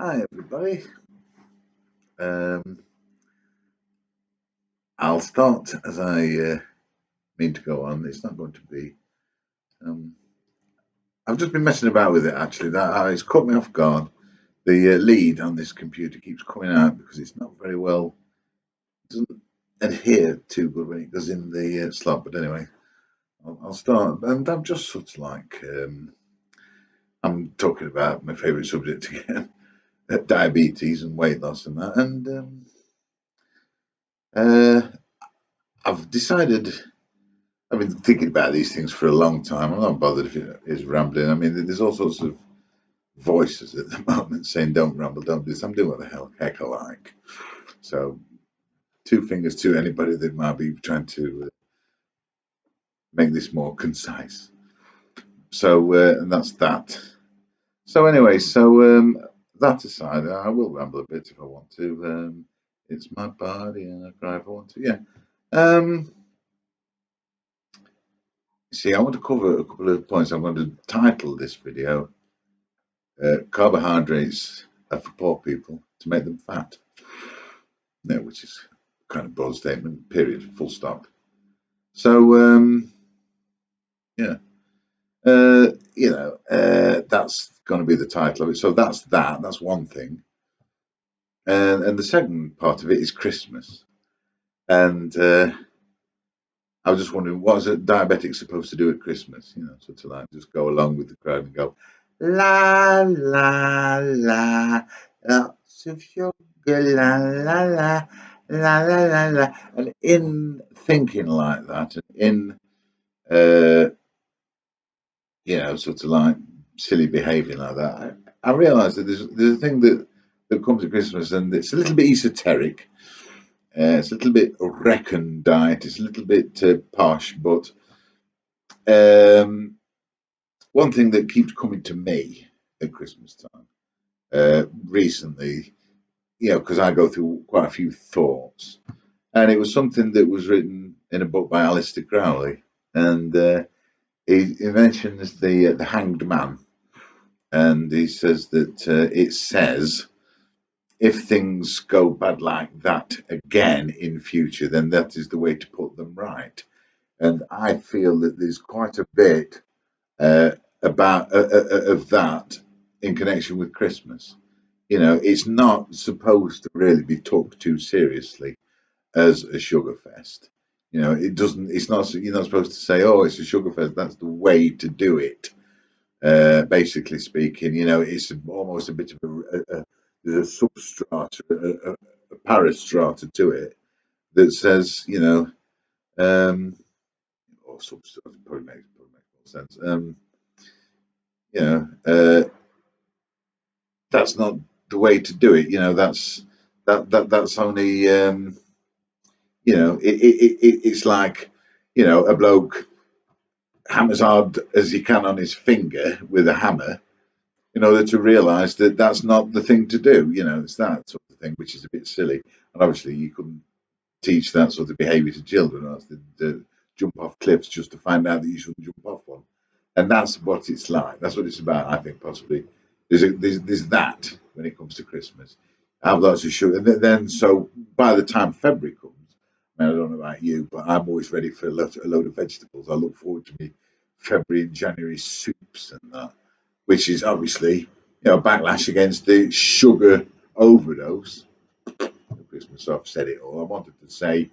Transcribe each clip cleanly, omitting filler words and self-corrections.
Hi everybody. Um, I'll start as I mean to go on. It's not going to be. Um, I've just been messing about with it actually. It's caught me off guard. The lead on this computer keeps coming out because it's not very well. Doesn't adhere too good when it goes in the slot. But anyway, I'll start. And I'm just sort of like I'm talking about my favourite subject again, diabetes and weight loss and that. And uh, I've decided. I've been thinking about these things for a long time. I'm not bothered if it is rambling. I mean, there's all sorts of voices at the moment saying, "Don't ramble, don't do this." I'm doing what the heck I like. So, two fingers to anybody that might be trying to make this more concise. So, and that's that. So, anyway, that aside, I will ramble a bit if I want to. It's my body, and I cry if I want to. Yeah. Um, See, I want to cover a couple of points. I'm going to title this video carbohydrates are for poor people to make them fat. Yeah, which is kind of broad statement, period, full stop. So, yeah, that's going to be the title of it. So that's one thing. And the second part of it is Christmas. And I was just wondering, what is a diabetic supposed to do at Christmas? Sort of like just go along with the crowd and go, la, la, la, lots of sugar, la, la, la, la, la, la, la. And in thinking like that, and in, uh, sort of like silly behaving like that, I realised that there's a thing that comes at Christmas and it's a little bit esoteric. It's a little bit recondite. It's a little bit posh, but um, one thing that keeps coming to me at Christmas time recently, because I go through quite a few thoughts, and it was something that was written in a book by Alistair Crowley, and he mentions the hanged man, and he says that it says if things go bad like that again in future, then that is the way to put them right. And I feel that there's quite a bit uh, about of that in connection with Christmas. It's not supposed to really be took too seriously as a sugar fest. It doesn't. It's not. You're not supposed to say, "Oh, it's a sugar fest. That's the way to do it." Basically speaking, it's almost a bit of there's a substrata, a parastrata to it that says, or substrata probably makes more sense. You know, that's not the way to do it. That's only it's like a bloke hammers hard as he can on his finger with a hammer in order to realise that that's not the thing to do. It's that sort of thing, which is a bit silly. And obviously, you couldn't teach that sort of behaviour to children, or to jump off cliffs just to find out that you shouldn't jump off one. And that's what it's like. That's what it's about, I think, possibly. There's that when it comes to Christmas. I have lots of sugar. And then, so by the time February comes, I don't know about you, but I'm always ready for a load of vegetables. I look forward to me February and January soups and that, which is obviously, backlash against the sugar overdose at Christmas. So I've said it all I wanted to say,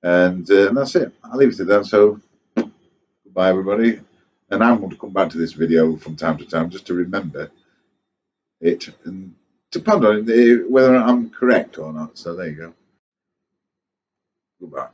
and that's it. I'll leave it at that. So goodbye, everybody. And I'm going to come back to this video from time to time just to remember it and to ponder on whether I'm correct or not. So there you go. Goodbye.